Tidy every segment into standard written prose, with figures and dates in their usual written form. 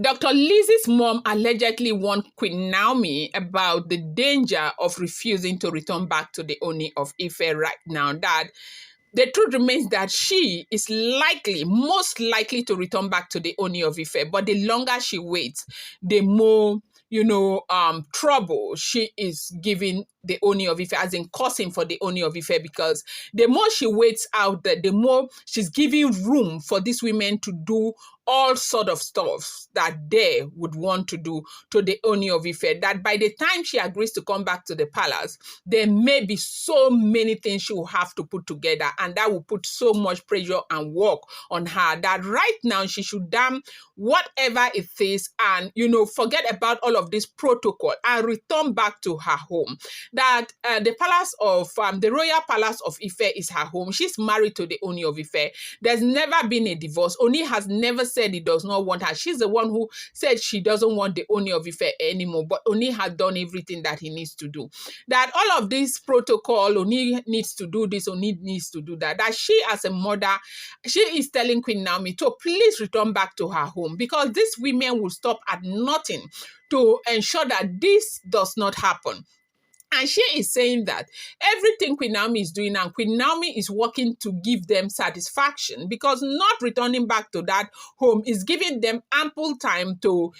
Dr. Lizzy's mom allegedly warned Queen Naomi about the danger of refusing to return back to the Ooni of Ife right now. That the truth remains that she is most likely to return back to the Ooni of Ife. But the longer she waits, the more, trouble she is giving the Ooni of Ife, as in causing for the Ooni of Ife, because the more she waits out there, the more she's giving room for these women to do all sort of stuff that they would want to do to the Ooni of Ife, that by the time she agrees to come back to the palace, there may be so many things she will have to put together, and that will put so much pressure and work on her that right now she should damn whatever it is and, forget about all of this protocol and return back to her home. That the palace of, the royal palace of Ife is her home. She's married to the Ooni of Ife. There's never been a divorce. Ooni has never said he does not want her. She's the one who said she doesn't want the Ooni of Ife anymore, but Ooni has done everything that he needs to do. That all of this protocol, Ooni needs to do this, Ooni needs to do that. That she as a mother, she is telling Queen Naomi to please return back to her home, because these women will stop at nothing to ensure that this does not happen. And she is saying that everything Queen Naomi is doing, and Queen Naomi is working to give them satisfaction, because not returning back to that home is giving them ample time to,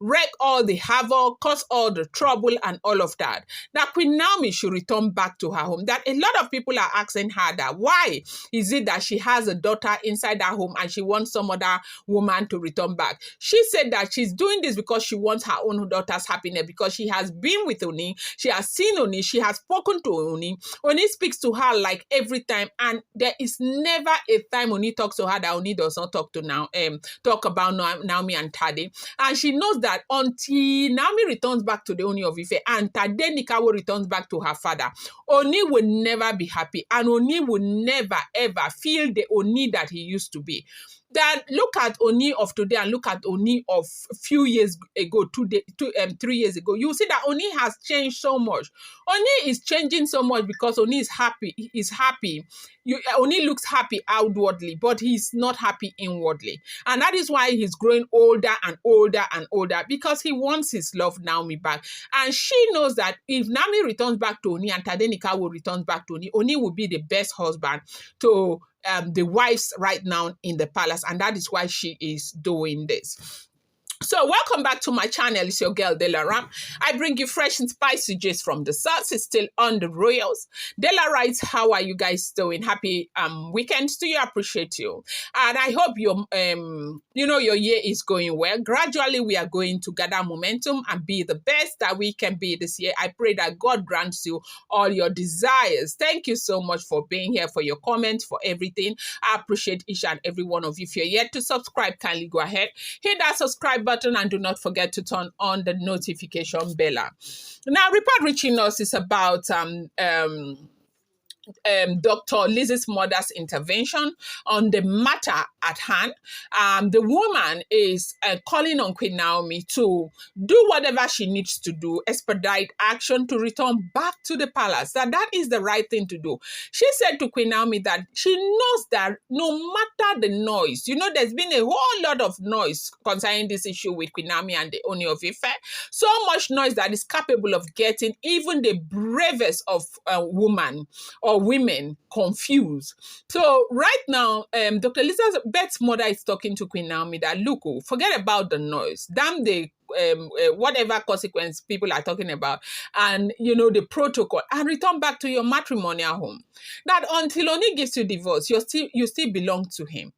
wreak all the havoc, cause all the trouble and all of that. That Queen Naomi should return back to her home. That a lot of people are asking her that why is it that she has a daughter inside her home and she wants some other woman to return back. She said that she's doing this because she wants her own daughter's happiness, because she has been with Ooni, she has seen Ooni, she has spoken to Ooni. Ooni speaks to her like every time, and there is never a time Ooni talks to her that Ooni does not talk about Naomi and Tade. And she knows that until Naomi returns back to the Ooni of Ife and Tade Nikawo returns back to her father, Ooni will never be happy, and Ooni will never ever feel the Ooni that he used to be. That look at Ooni of today and look at Ooni of a few years ago, 3 years ago, you see that Ooni has changed so much. Ooni is changing so much because Ooni is happy. He is happy. Ooni looks happy outwardly, but he's not happy inwardly. And that is why he's growing older and older and older, because he wants his love Naomi back. And she knows that if Naomi returns back to Ooni and Tade Nikawo returns back to Ooni, Ooni will be the best husband to the wives right now in the palace, and that is why she is doing this. So welcome back to my channel. It's your girl Delaram. I bring you fresh and spicy gist from the source. It's still on the royals. Dela writes, how are you guys doing? Happy weekend to you. I appreciate you. And I hope your your year is going well. Gradually we are going to gather momentum and be the best that we can be this year. I pray that God grants you all your desires. Thank you so much for being here, for your comments, for everything. I appreciate each and every one of you. If you're yet to subscribe, kindly go ahead, hit that subscribe button, and do not forget to turn on the notification bell. Now, report reaching us is about Dr. Lizzy's mother's intervention on the matter at hand. The woman is calling on Queen Naomi to do whatever she needs to do, expedite action to return back to the palace. That is the right thing to do. She said to Queen Naomi that she knows that no matter the noise, there's been a whole lot of noise concerning this issue with Queen Naomi and the Ooni of Ife. So much noise that is capable of getting even the bravest of women or women confused. So right now, Dr. Elizabeth's mother is talking to Queen Naomi that, look, forget about the noise. Damn the whatever consequence people are talking about, and the protocol, and return back to your matrimonial home. That until Ooni gives you divorce, you still belong to him.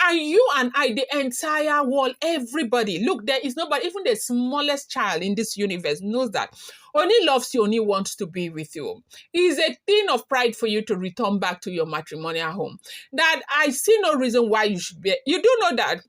And you and I, the entire world, everybody, look, there is nobody, even the smallest child in this universe knows that Ooni loves you, Ooni wants to be with you. It is a thing of pride for you to return back to your matrimonial home. That I see no reason why you should be. You do know that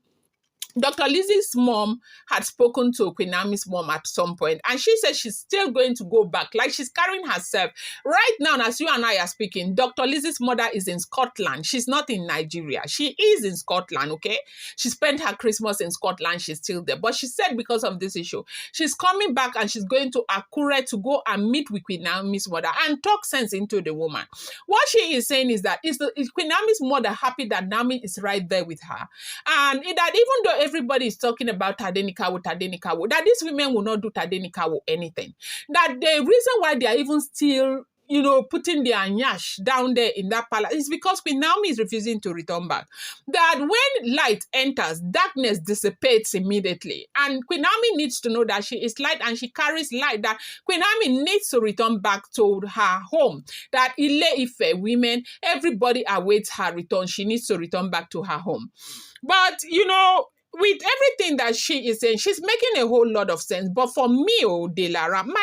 Dr. Lizzy's mom had spoken to Queen Naomi's mom at some point, and she said she's still going to go back, like she's carrying herself. Right now, as you and I are speaking, Dr. Lizzy's mother is in Scotland. She's not in Nigeria. She is in Scotland, okay? She spent her Christmas in Scotland. She's still there. But she said because of this issue, she's coming back and she's going to Akure to go and meet with Queen Naomi's mother and talk sense into the woman. What she is saying is that is Queen Naomi's mother happy that Nami is right there with her? And that even though everybody is talking about Tadenikawo, that these women will not do Tadenikawo anything. That the reason why they are even still, putting their nyash down there in that palace is because Queen Naomi is refusing to return back. That when light enters, darkness dissipates immediately. And Queen Naomi needs to know that she is light and she carries light, that Queen Naomi needs to return back to her home. That Ile-Ife women, everybody awaits her return. She needs to return back to her home. But, with everything that she is saying, she's making a whole lot of sense. But for me, Delaram,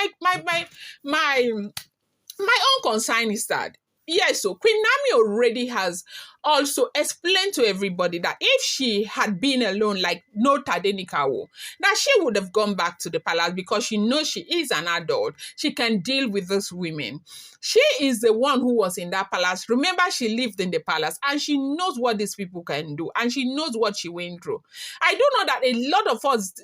my own concern is that, yes, so Queen Naomi already has also explained to everybody that if she had been alone, like no Tadenikawo, that she would have gone back to the palace because she knows she is an adult. She can deal with those women. She is the one who was in that palace. Remember, she lived in the palace and she knows what these people can do and she knows what she went through. I do know that a lot of us,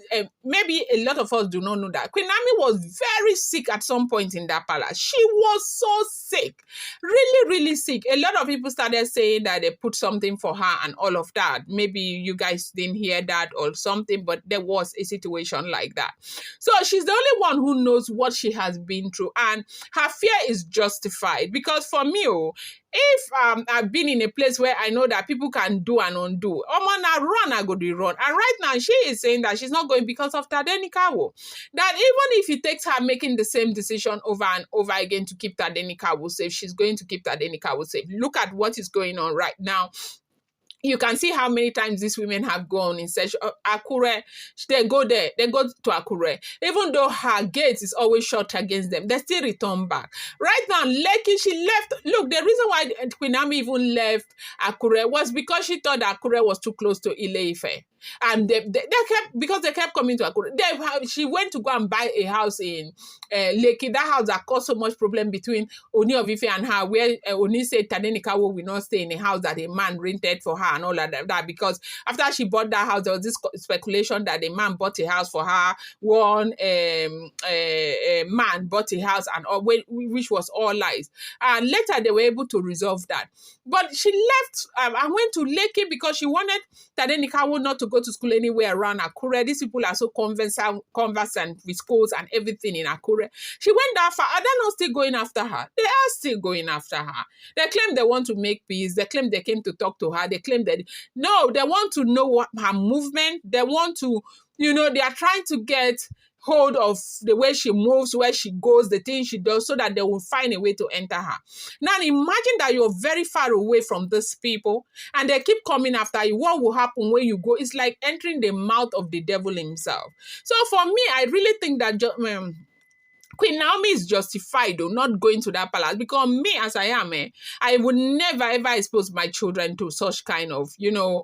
maybe a lot of us do not know that Queen Naomi was very sick at some point in that palace. She was so sick, really, really sick. A lot of people started saying that they put something for her and all of that. Maybe you guys didn't hear that or something, but there was a situation like that. So she's the only one who knows what she has been through, and her fear is justified because for me, if I've been in a place where I know that people can do and undo, I run, I go to run. And right now, she is saying that she's not going because of Tadenikawo. That even if it takes her making the same decision over and over again to keep Tadenikawo safe, she's going to keep Tadenikawo safe. Look at what is going on right now. You can see how many times these women have gone in search of Akure. They go there, they go to Akure. Even though her gate is always shut against them, they still return back. Right now, Lekki, she left. Look, the reason why Queen Naomi even left Akure was because she thought that Akure was too close to Ile-Ife. And they kept coming to Akure. She went to go and buy a house in Lekki, that house that caused so much problem between Ooni of Ife and her, where Ooni said Tadenikawo will not stay in a house that a man rented for her and all of that, because after she bought that house, there was this speculation that a man bought a house for her, one man bought a house, and all, which was all lies. And later they were able to resolve that. But she left and went to Lekki because she wanted Tadenikawo not to go to school anywhere around Akure. These people are so conversant with schools and everything in Akure. She went that far. Are they not still going after her? They are still going after her. They claim they want to make peace. They claim they came to talk to her. They claim that, no, they want to know what her movement. They want to, they are trying to get hold of the way she moves, where she goes, the things she does, so that they will find a way to enter her. Now, imagine that you're very far away from these people and they keep coming after you. What will happen when you go? It's like entering the mouth of the devil himself. So for me, I really think that Queen Naomi is justified though, not going to that palace, because me as I am, I would never ever expose my children to such kind of,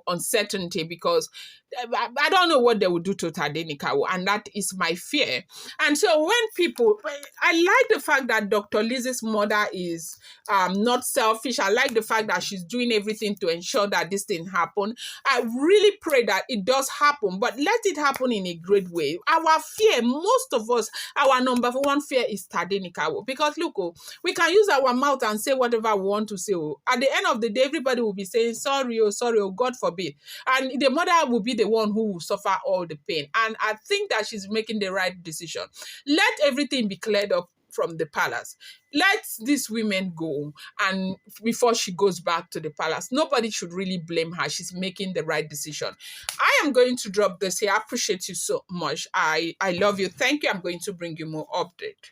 uncertainty, because I don't know what they will do to Tadenikawo, and that is my fear. And so I like the fact that Dr. Lizzy's mother is not selfish. I like the fact that she's doing everything to ensure that this thing happen. I really pray that it does happen, but let it happen in a great way. Our fear, most of us, our number one fear is Tadenikawo, because look, we can use our mouth and say whatever we want to say. At the end of the day, everybody will be saying sorry, God forbid, and the mother will be the one who will suffer all the pain. And I think that she's making the right decision. Let everything be cleared up from the palace. Let these women go, and before she goes back to the palace, nobody should really blame her. She's making the right decision. I am going to drop this here. I appreciate you so much. I love you. Thank you. I'm going to bring you more update.